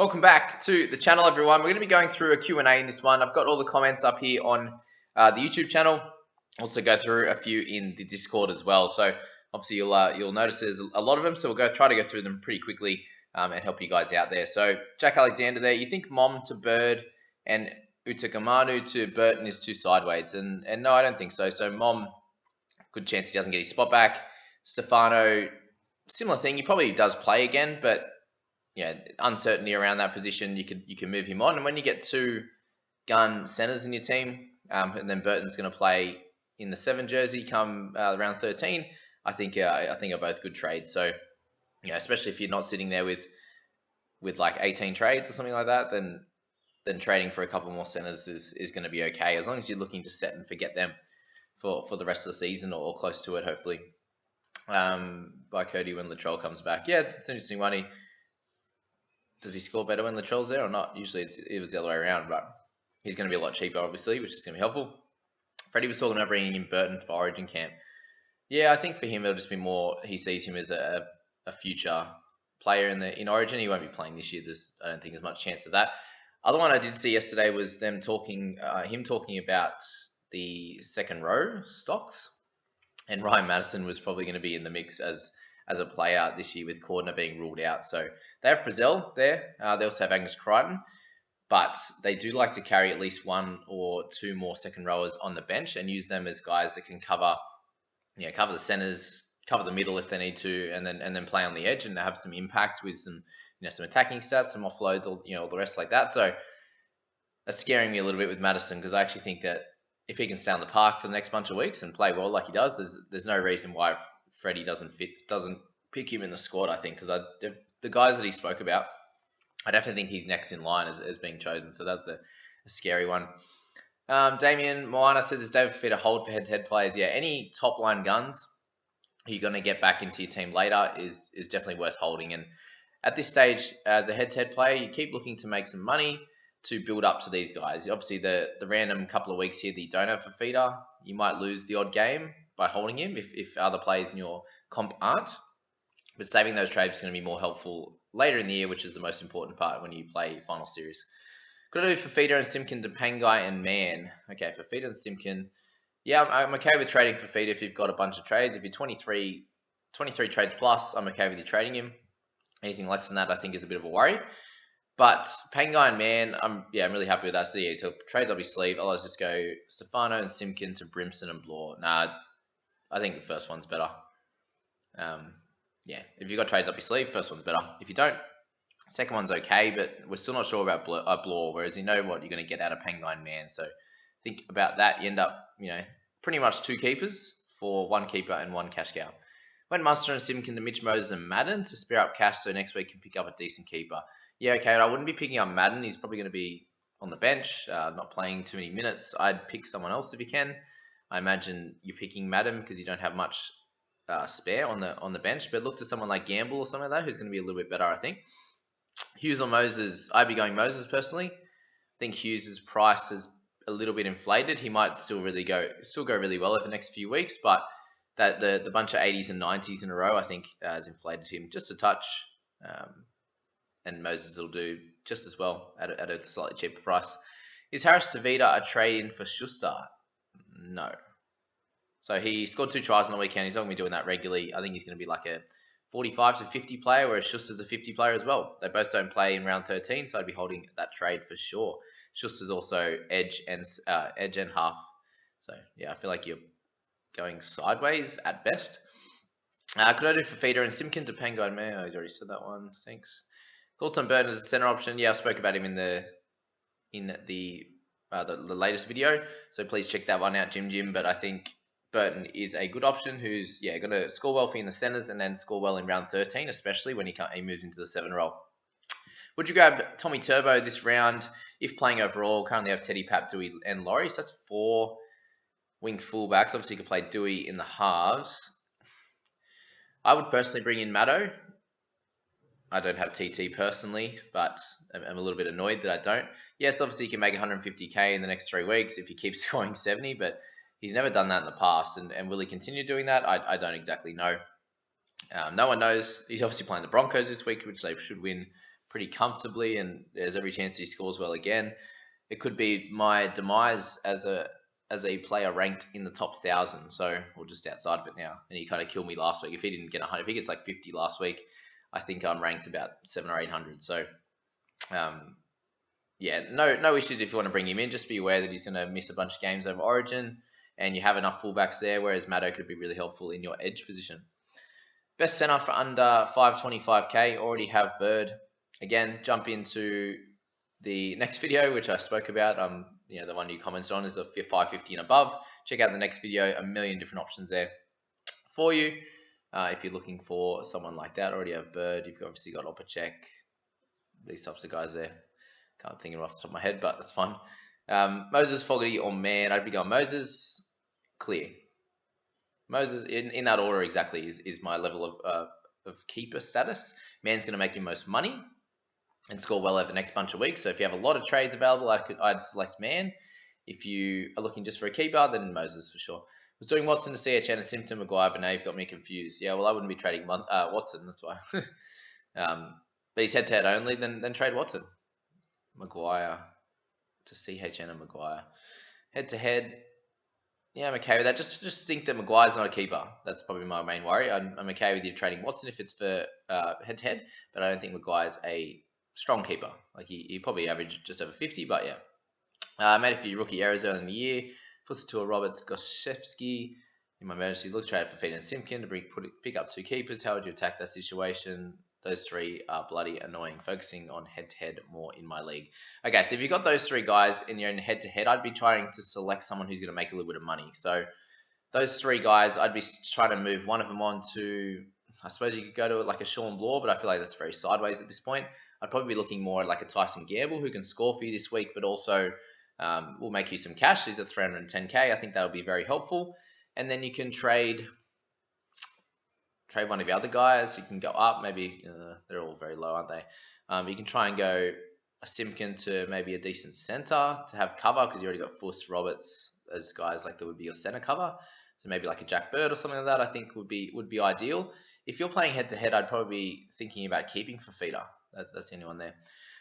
Welcome back to the channel, everyone. We're going to be going through a Q&A in this one. I've got all the comments up here on the YouTube channel. Also go through a few in the Discord as well. So obviously you'll notice there's a lot of them. So we'll try to go through them pretty quickly and help you guys out there. So Jack Alexander there. You think Mom to Bird and Utakamanu to Burton is too sideways? And no, I don't think so. So Mom, good chance he doesn't get his spot back. Stefano, similar thing. He probably does play again, but yeah, uncertainty around that position. You can move him on, and when you get two gun centers in your team, and then Burton's going to play in the 7 jersey come round 13. I think are both good trades. So especially if you're not sitting there with like 18 trades or something like that, then trading for a couple more centers is going to be okay, as long as you're looking to set and forget them for the rest of the season or close to it, hopefully. By Cody when Latrell comes back. Yeah, it's an interesting one. Does he score better when Latrell's there or not? Usually it was the other way around, but he's going to be a lot cheaper, obviously, which is going to be helpful. Freddie was talking about bringing in Burton for Origin camp. Yeah, I think for him it'll just be more, he sees him as a future player in Origin. He won't be playing this year. I don't think there's much chance of that. Other one I did see yesterday was him talking about the second row stocks, and Ryan Madison was probably going to be in the mix as a player this year with Cordner being ruled out. So they have Frizzell there. They also have Angus Crichton, but they do like to carry at least 1 or 2 more second rowers on the bench and use them as guys that can cover the centers, cover the middle if they need to, and then play on the edge and have some impact with some attacking stats, some offloads, or all the rest like that. So that's scaring me a little bit with Madison, because I actually think that if he can stay on the park for the next bunch of weeks and play well like he does, there's no reason why Freddie doesn't pick him in the squad, I think, because the guys that he spoke about, I definitely think he's next in line as being chosen. So that's a scary one. Damien Moana says, is David Fifita hold for head-to-head players? Yeah, any top-line guns you're going to get back into your team later is definitely worth holding. And at this stage, as a head-to-head player, you keep looking to make some money to build up to these guys. Obviously, the random couple of weeks here that you don't have Fifita, you might lose the odd game by holding him if other players in your comp aren't. But saving those trades is going to be more helpful later in the year, which is the most important part when you play final series. Could I do Fifita and Simpkin to Pangai and Man? Okay, Fifita and Simpkin. Yeah, I'm okay with trading Fifita if you've got a bunch of trades. If you're 23 trades plus, I'm okay with you trading him. Anything less than that, I think, is a bit of a worry. But Pangai and Man, I'm really happy with that. So yeah, so trades up his sleeve. I'll just go Stefano and Simpkin to Brimson and Blore. Nah, I think the first one's better. Yeah, if you've got trades up your sleeve, first one's better. If you don't, second one's okay, but we're still not sure about Blore, whereas you know what you're going to get out of Pangai and Man. So think about that. You end up, pretty much 2 keepers for 1 keeper and 1 cash cow. When Munster and Simpkin to Mitch Moses and Madden to spare up cash so next week can pick up a decent keeper. Yeah, okay, I wouldn't be picking up Madden. He's probably going to be on the bench, not playing too many minutes. I'd pick someone else if you can. I imagine you're picking Madden because you don't have much spare on the bench, but look to someone like Gamble or something like that who's going to be a little bit better, I think. Hughes or Moses, I'd be going Moses personally. I think Hughes' price is a little bit inflated. He might still go really well over the next few weeks, but that the bunch of 80s and 90s in a row, I think, has inflated him just a touch. And Moses will do just as well at a slightly cheaper price. Is Harris Tavita a trade-in for Schuster? No. So he scored 2 tries on the weekend. He's not going to be doing that regularly. I think he's going to be like a 45 to 50 player, whereas Schuster's a 50 player as well. They both don't play in round 13, so I'd be holding that trade for sure. Schuster's also edge and half. So yeah, I feel like you're going sideways at best. Could I do Fifita and Simpkin to Pangai? Man, I already said that one. Thanks. Thoughts on Burton as a center option? Yeah, I spoke about him in the latest video, so please check that one out, Jim. But I think Burton is a good option who's going to score well for you in the centers and then score well in round 13, especially when he moves into the 7 role. Would you grab Tommy Turbo this round if playing overall? Currently have Teddy, Pap, Dewey, and Laurie. So that's 4 wing fullbacks. Obviously, you could play Dewey in the halves. I would personally bring in Maddo. I don't have TT personally, but I'm a little bit annoyed that I don't. Yes, obviously you can make 150k in the next 3 weeks if you keep scoring 70, but he's never done that in the past, and will he continue doing that? I don't exactly know. No one knows. He's obviously playing the Broncos this week, which they should win pretty comfortably, and there's every chance he scores well again. It could be my demise as a player ranked in the top 1,000, so or just outside of it now. And he kind of killed me last week. If he didn't get 100, if he gets like 50 last week, I think I'm ranked about 700 or 800. So yeah, no issues if you want to bring him in. Just be aware that he's going to miss a bunch of games over Origin, and you have enough fullbacks there. Whereas Matto could be really helpful in your edge position. Best center for under 525k. Already have Bird. Again, jump into the next video, which I spoke about. The one you commented on is the 550 and above. Check out the next video. A million different options there for you. If you're looking for someone like that, already have Bird. You've obviously got Opacek. These types of guys there. Can't think of it off the top of my head, but that's fine. Moses, Fogarty, or Man. I'd be going Moses. Clear. Moses in that order exactly is my level of keeper status. Man's going to make you most money and score well over the next bunch of weeks. So if you have a lot of trades available, I'd select Man. If you are looking just for a keeper, then Moses for sure. I was doing Watson to CHN, a Simpson, Maguire, but now you've got me confused. Yeah, well, I wouldn't be trading Watson, that's why. But he's head-to-head only, then trade Watson. Maguire to CHN and Maguire. Head-to-head, yeah, I'm okay with that. Just think that Maguire's not a keeper. That's probably my main worry. I'm okay with you trading Watson if it's for head-to-head, but I don't think Maguire's a strong keeper. Like he probably averaged just over 50, but yeah. Made a few rookie errors early in the year. Puts it to a Roberts Goszewski. In my emergency look, trade for Feed and Simpkin to pick up 2 keepers. How would you attack that situation? Those 3 are bloody annoying. Focusing on head-to-head more in my league. Okay, so if you've got those 3 guys and you're in head-to-head, I'd be trying to select someone who's going to make a little bit of money. So those 3 guys, I'd be trying to move one of them on to, I suppose you could go to like a Sean Blaw, but I feel like that's very sideways at this point. I'd probably be looking more at like a Tyson Gamble who can score for you this week, but also will make you some cash. These are 310k. I think that would be very helpful. And then you can trade one of the other guys. You can go up. Maybe they're all very low, aren't they? You can try and go a Simpkin to maybe a decent center to have cover because you already got Fuss, Roberts as guys like that would be your center cover. So maybe like a Jack Bird or something like that. I think would be ideal. If you're playing head to head, I'd probably be thinking about keeping Fafita. That's the only one there.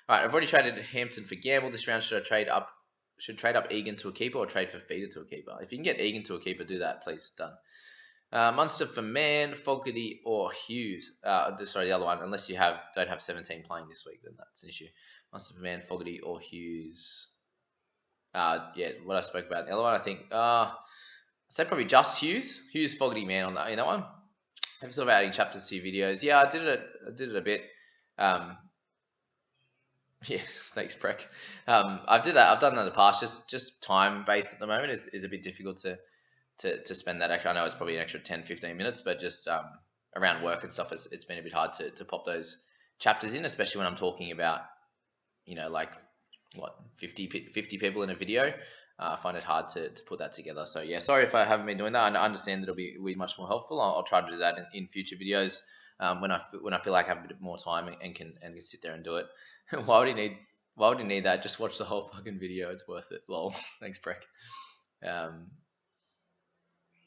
All right, I've already traded Hampton for Gamble this round. Should I trade up? Should trade up Egan to a keeper or trade Fafita to a keeper? If you can get Egan to a keeper, do that, please. Done. Munster for Man, Fogarty or Hughes. Sorry, the other one. Unless you don't have 17 playing this week, then that's an issue. Munster for Man, Fogarty or Hughes. Yeah, what I spoke about. The other one, I think. I'd say probably just Hughes. Hughes, Fogarty, Man on that. In that one. I've sort of adding chapters to your videos. Yeah, I did it a bit. Yeah, thanks, Prek. I've done that in the past. Just time based at the moment is a bit difficult to spend that. Actually, I know it's probably an extra 10-15 minutes, but just around work and stuff, it's been a bit hard to pop those chapters in, especially when I'm talking about, like what 50 people in a video. I find it hard to put that together. So yeah, sorry if I haven't been doing that. I understand that it'll be much more helpful. I'll try to do that in future videos when I feel like I have a bit more time and can sit there and do it. Why would you need that? Just watch the whole fucking video. It's worth it. Lol. Thanks, Prek.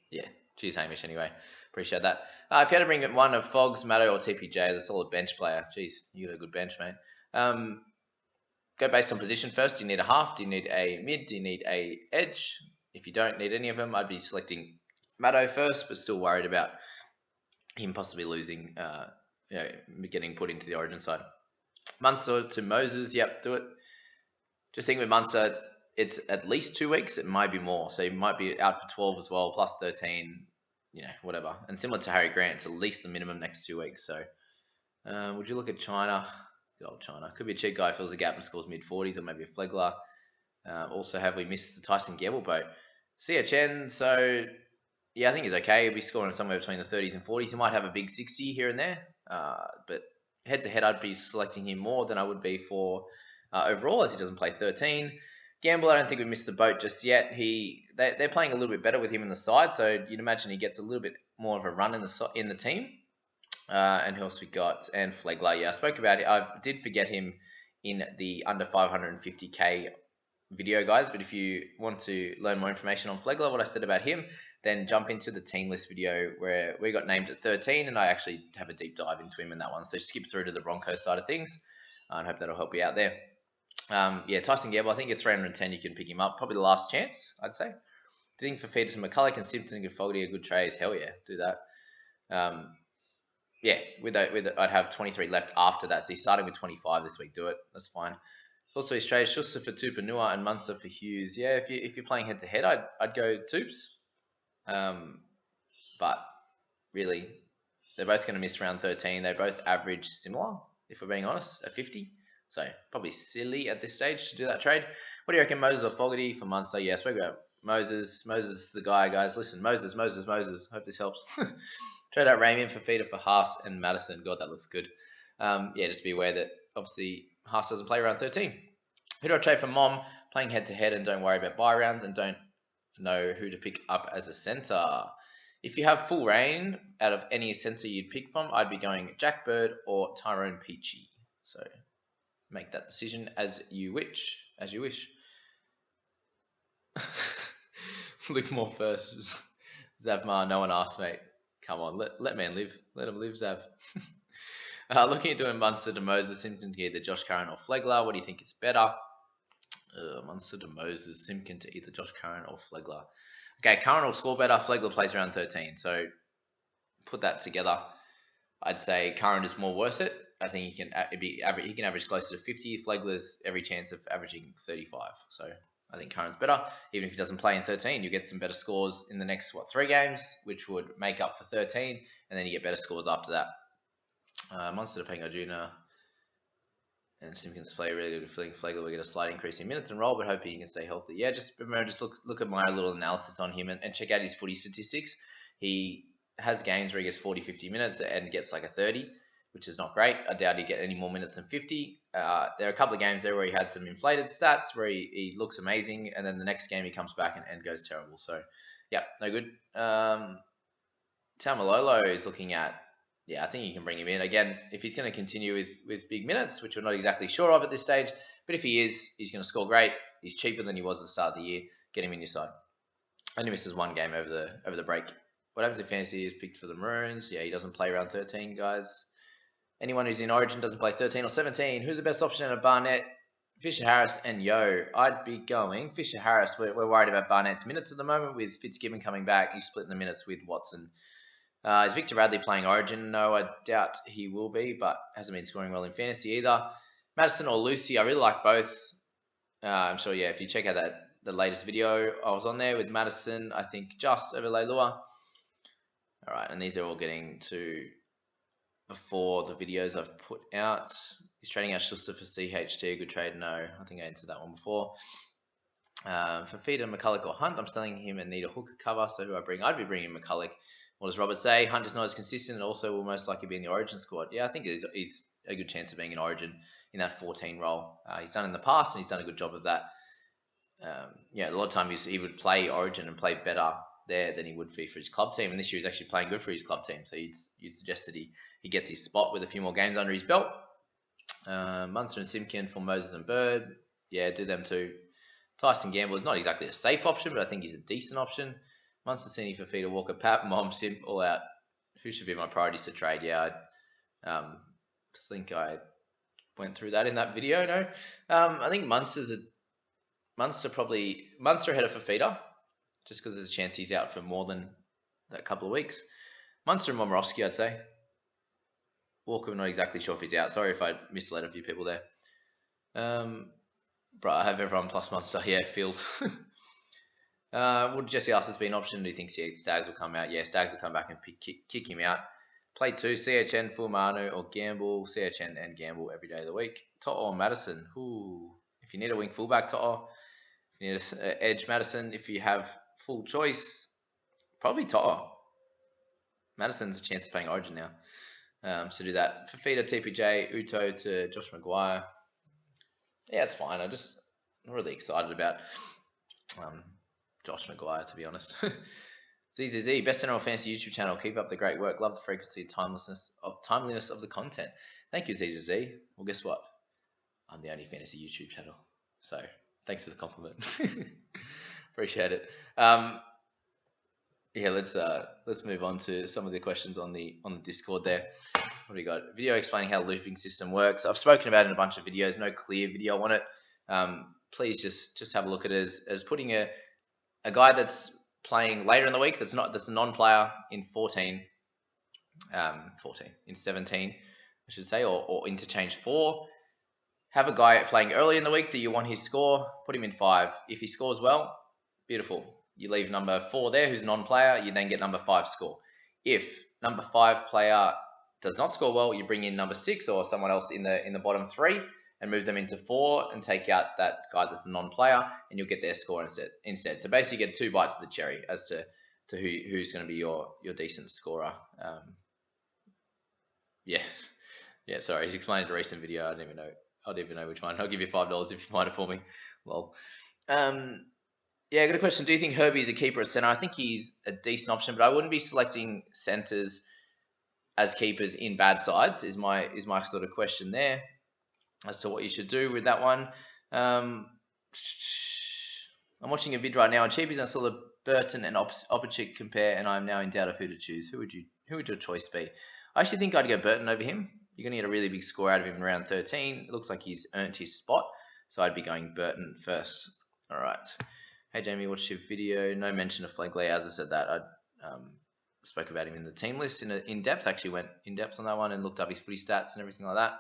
Yeah, cheers, Hamish. Anyway, appreciate that. If you had to bring one of Fogs, Matto, or TPJ as a solid bench player, geez, you got a good bench, mate. Go based on position first. Do you need a half? Do you need a mid? Do you need a edge? If you don't need any of them, I'd be selecting Matto first, but still worried about him possibly losing, getting put into the Origin side. Munster to Moses, yep, do it. Just think with Munster, it's at least 2 weeks. It might be more, so he might be out for 12 as well, plus 13, whatever. And similar to Harry Grant, it's at least the minimum next 2 weeks. So, would you look at China? Good old China. Could be a cheap guy who fills a gap and scores mid-40s, or maybe a Flegler. Also, have we missed the Tyson Gamble boat? CHN, so yeah, I think he's okay. He'll be scoring somewhere between the 30s and 40s. He might have a big 60 here and there, but head-to-head, I'd be selecting him more than I would be for overall, as he doesn't play 13. Gamble, I don't think we missed the boat just yet. They're playing a little bit better with him in the side, so you'd imagine he gets a little bit more of a run in the team. And who else we got? And Flegler, yeah, I spoke about it. I did forget him in the under 550k video, guys. But if you want to learn more information on Flegler, what I said about him, then jump into the team list video where we got named at 13, and I actually have a deep dive into him in that one. So skip through to the Broncos side of things. and hope that'll help you out there. Yeah, Tyson Gamble, I think at 310 you can pick him up. Probably the last chance, I'd say. Do you think for Fafita to McCulloch and Simpson and Fogarty are good trades? Hell yeah, do that. Yeah, I'd have 23 left after that. So he's starting with 25 this week. Do it. That's fine. Also, his trade Schuster for Tupanua and Munster for Hughes. Yeah, if you're playing head to head, I'd go Tupes. But really, they're both going to miss round 13. They both average similar, if we're being honest, at 50. So probably silly at this stage to do that trade. What do you reckon, Moses or Fogarty for Munster? Yes, we're going Moses. Moses, the guy, guys. Listen, Moses. Hope this helps. Trade out Raymond for Feeder for Haas and Madison. God, that looks good. Yeah, just be aware that obviously Haas doesn't play round 13. Who do I trade for Mom? Playing head to head and don't worry about buy rounds and don't know who to pick up as a centre. If you have full reign out of any centre you'd pick from, I'd be going Jack Bird or Tyrone Peachy. So make that decision as you wish. Luke Moore first. Zavmar, no one asked, mate. Come on, let man live. Let him live, Zav. Looking at doing Munster to Moses, Simpson to either Josh Curran or Flegler. What do you think is better? Munster to Moses, Simpson to either Josh Curran or Flegler. Okay, Curran will score better. Flegler plays around 13. So put that together. I'd say Curran is more worth it. I think he can average closer to 50. Flegler's every chance of averaging 35. So I think Curran's better. Even if he doesn't play in 13, you get some better scores in the next 3 games, which would make up for 13, and then you get better scores after that. Munster to Pango Jr. and Simpkins play really good. Feeling Flegler will get a slight increase in minutes and role, but hoping he can stay healthy. Yeah, just remember, just look at my little analysis on him and check out his footy statistics. He has games where he gets 40, 50 minutes and gets like a 30, which is not great. I doubt he'd get any more minutes than 50. There are a couple of games there where he had some inflated stats where he looks amazing, and then the next game he comes back and goes terrible. So, yeah, no good. Taumalolo is looking at, I think you can bring him in. Again, if he's going to continue with big minutes, which we're not exactly sure of at this stage, but if he is, he's going to score great. He's cheaper than he was at the start of the year. Get him in your side. Only misses 1 game over the break. What happens if fantasy is picked for the Maroons? Yeah, he doesn't play around 13, guys. Anyone who's in Origin doesn't play 13 or 17. Who's the best option at Barnett? Fisher Harris and Yo. I'd be going Fisher Harris. We're worried about Barnett's minutes at the moment with Fitzgibbon coming back. He's splitting the minutes with Watson. Is Victor Radley playing Origin? No, I doubt he will be, but hasn't been scoring well in fantasy either. Madison or Lucy, I really like both. I'm sure, if you check out the latest video I was on there with Madison, I think just over Leilua. All right, and these are all getting to before the videos I've put out. He's trading out Schuster for CHT, a good trade? No, I think I answered that one before. For Feeder, McCulloch or Hunt, I'm selling him and need a hooker cover, so who I bring? I'd be bringing McCulloch. What does Robert say? Hunt is not as consistent and also will most likely be in the Origin squad. Yeah, I think he's a good chance of being in Origin in that 14 role. He's done in the past and he's done a good job of that. A lot of times he would play Origin and play better there than he would be for his club team. And this year he's actually playing good for his club team. So you'd suggest that he gets his spot with a few more games under his belt. Munster and Simpkin for Moses and Bird. Yeah, do them too. Tyson Gamble is not exactly a safe option, but I think he's a decent option. Munster, Cini, Fafita, Walker, Pap, Mom, Simp, all out. Who should be my priorities to trade? Yeah, I think I went through that in that video. No, I think Munster ahead of Fafita, just because there's a chance he's out for more than that couple of weeks. Munster and Momorowski, I'd say. Walker, I'm not exactly sure if he's out. Sorry if I misled a few people there. Bro, I have everyone plus Munster. Yeah, it feels. Would Jesse ask this be an option? Do you think Stags will come out? Yeah, Stags will come back and kick him out. Play 2, CHN, Fulmanu or Gamble. CHN and Gamble every day of the week. To'o or Madison. Ooh. If you need a wing fullback, To'o. If you need an edge, Madison. If you have full choice, probably To'o. Madison's a chance of playing Origin now. So do that. Fafita, TPJ, Uto to Josh Maguire. Yeah, it's fine. I'm really excited about Josh Maguire, to be honest. ZZZ, best NRL fantasy YouTube channel. Keep up the great work. Love the frequency and timeliness of the content. Thank you, ZZZ. Well, guess what? I'm the only fantasy YouTube channel. So thanks for the compliment. Appreciate it. Let's move on to some of the questions on the Discord there. What do we got? Video explaining how the looping system works. I've spoken about it in a bunch of videos. No clear video on it. Please just have a look at it as putting a guy that's playing later in the week that's a non-player in 14 in 17, I should say, or interchange 4. Have a guy playing early in the week that you want his score, put him in 5. If he scores well, beautiful. You leave number 4 there, who's a non-player, you then get number 5 score. If number 5 player does not score well, you bring in number 6 or someone else in the bottom 3 and move them into 4 and take out that guy that's a non-player, and you'll get their score instead. So basically you get 2 bites of the cherry as to who's going to be your decent scorer. Yeah, sorry, he's explained a recent video. I don't even know which one. I'll give you $5 if you find it for me. Lol. Yeah, I got a question. Do you think Herbie is a keeper at centre? I think he's a decent option, but I wouldn't be selecting centres as keepers in bad sides. Is my sort of question there as to what you should do with that one. I'm watching a vid right now on Cheapies, and I saw the Burton and Opachik compare, and I'm now in doubt of who to choose. Who would your choice be? I actually think I'd go Burton over him. You're going to get a really big score out of him in round 13. It looks like he's earned his spot, so I'd be going Burton first. All right. Hey, Jamie, watched your video. No mention of Flegler. As I said that, I spoke about him in the team list in depth. Actually went in depth on that one and looked up his footy stats and everything like that.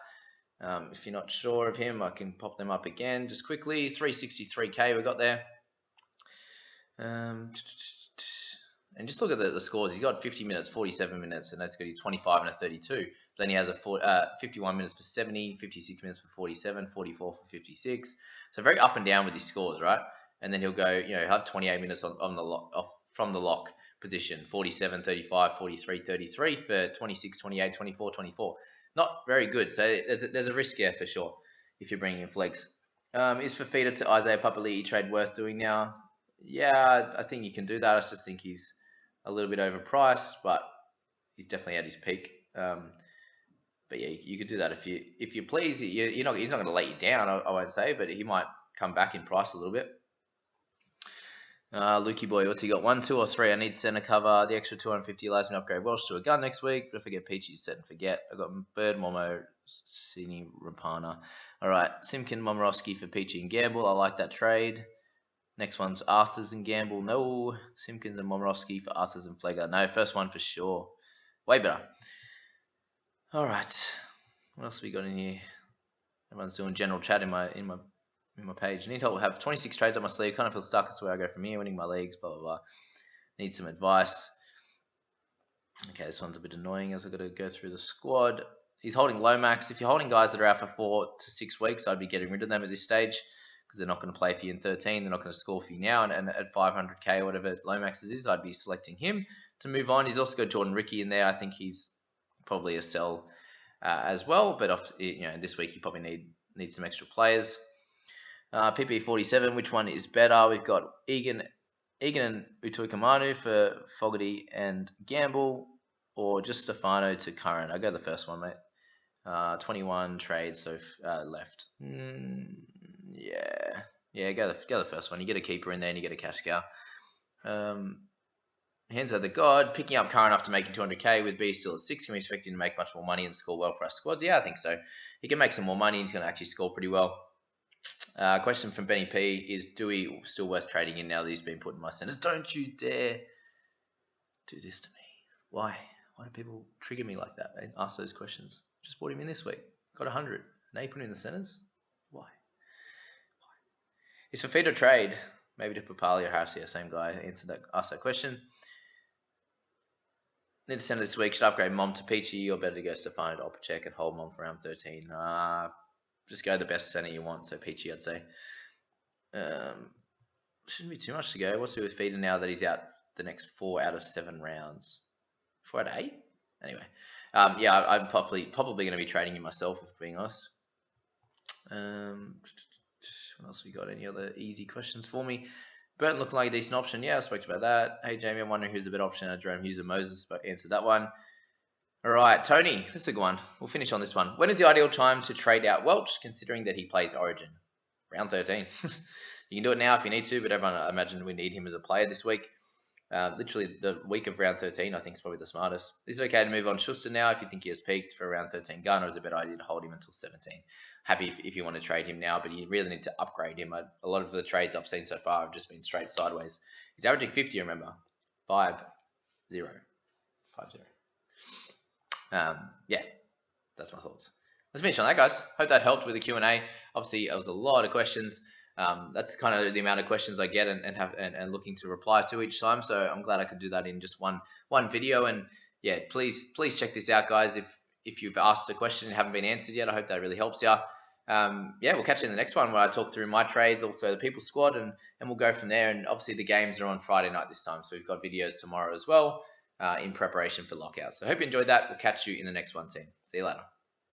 If you're not sure of him, I can pop them up again just quickly. 363k we got there. And just look at the scores. He's got 50 minutes, 47 minutes, and that's got 25 and a 32. Then he has a 51 minutes for 70, 56 minutes for 47, 44 for 56. So very up and down with his scores, right? And then he'll go, have 28 minutes from the lock position, 47, 35, 43, 33 for 26, 28, 24, 24. Not very good. So there's a risk there for sure if you're bringing in flex. Is Fafita to Isaiah Papali'i trade worth doing now? Yeah, I think you can do that. I just think he's a little bit overpriced, but he's definitely at his peak. But yeah, you could do that if you please. He's not going to let you down, I won't say, but he might come back in price a little bit. Lukey boy, what's he got? 1, 2, or 3? I need center cover. The extra 250 allows me to upgrade Welsh to a gun next week. But if I get Peachy, set and forget. I got Bird, Momo, Sini, Rapana. All right, Simkin, Momorowski for Peachy and Gamble. I like that trade. Next one's Arthurs and Gamble. No. Simpkins and Momorowski for Arthurs and Flegler. No, first one for sure. Way better. All right. What else have we got in here? Everyone's doing general chat in my page. Need help. Have 26 trades on my sleeve. Kind of feel stuck as to where I go from here. Winning my leagues. Blah blah blah. Need some advice. Okay, this one's a bit annoying as I've got to go through the squad. He's holding Lomax. If you're holding guys that are out for 4 to 6 weeks, I'd be getting rid of them at this stage, because they're not going to play for you in 13. They're not going to score for you now. And at 500k or whatever Lomax's is, I'd be selecting him to move on. He's also got Jordan Ricky in there. I think he's probably a sell as well. But this week you probably need some extra players. PP47, which one is better? We've got Egan and Utuikamanu for Fogarty and Gamble, or just Stefano to Curran. I go the first one, mate. 21 trades so left. Yeah, go the first one. You get a keeper in there and you get a cash cow. Hands over the God. Picking up Curran after making 200k with B still at 6. Can we expect him to make much more money and score well for our squads? Yeah, I think so. He can make some more money. He's going to actually score pretty well. Question from Benny P is Dewey still worth trading in now that he's been put in my centers? Don't you dare do this to me. Why do people trigger me like that? They ask those questions. Just bought him in this week. Got 100. Now you put him in the centers? Why? Is Fafita trade? Maybe to Papali or Harris? Yeah, same guy asked that question. Need to center this week. Should I upgrade Mom to Peachy, or better to go Stefano to Opachek and hold Mom for round 13? Just go the best center you want. So Peachy, I'd say. Shouldn't be too much to go. What's to do with Feeder now that he's out the next 4 out of 7 rounds? 4 out of 8? Anyway. Yeah, I'm probably going to be trading him myself, if being honest. What else we got? Any other easy questions for me? Burton looking like a decent option. Yeah, I spoke about that. Hey, Jamie, I'm wondering who's the better option. Jerome Hughes or Moses, but answered that one. All right, Tony, this is a good one. We'll finish on this one. When is the ideal time to trade out Welch, considering that he plays Origin? Round 13. You can do it now if you need to, but everyone, I imagine we need him as a player this week. Literally the week of round 13, I think, is probably the smartest. Is it okay to move on Schuster now if you think he has peaked for round 13 gun, or is it a better idea to hold him until 17? Happy if you want to trade him now, but you really need to upgrade him. A lot of the trades I've seen so far have just been straight sideways. He's averaging 50, remember. 5-0. 5-0. Yeah, that's my thoughts. Let's finish on that, guys. Hope that helped with the Q&A. Obviously, it was a lot of questions. That's kind of the amount of questions I get and looking to reply to each time. So I'm glad I could do that in just one video. And yeah, please check this out, guys. If you've asked a question and haven't been answered yet, I hope that really helps you. Yeah, we'll catch you in the next one where I talk through my trades, also the people squad, and we'll go from there. And obviously the games are on Friday night this time, so we've got videos tomorrow as well in preparation for lockout. So I hope you enjoyed that. We'll catch you in the next one, team. See you later.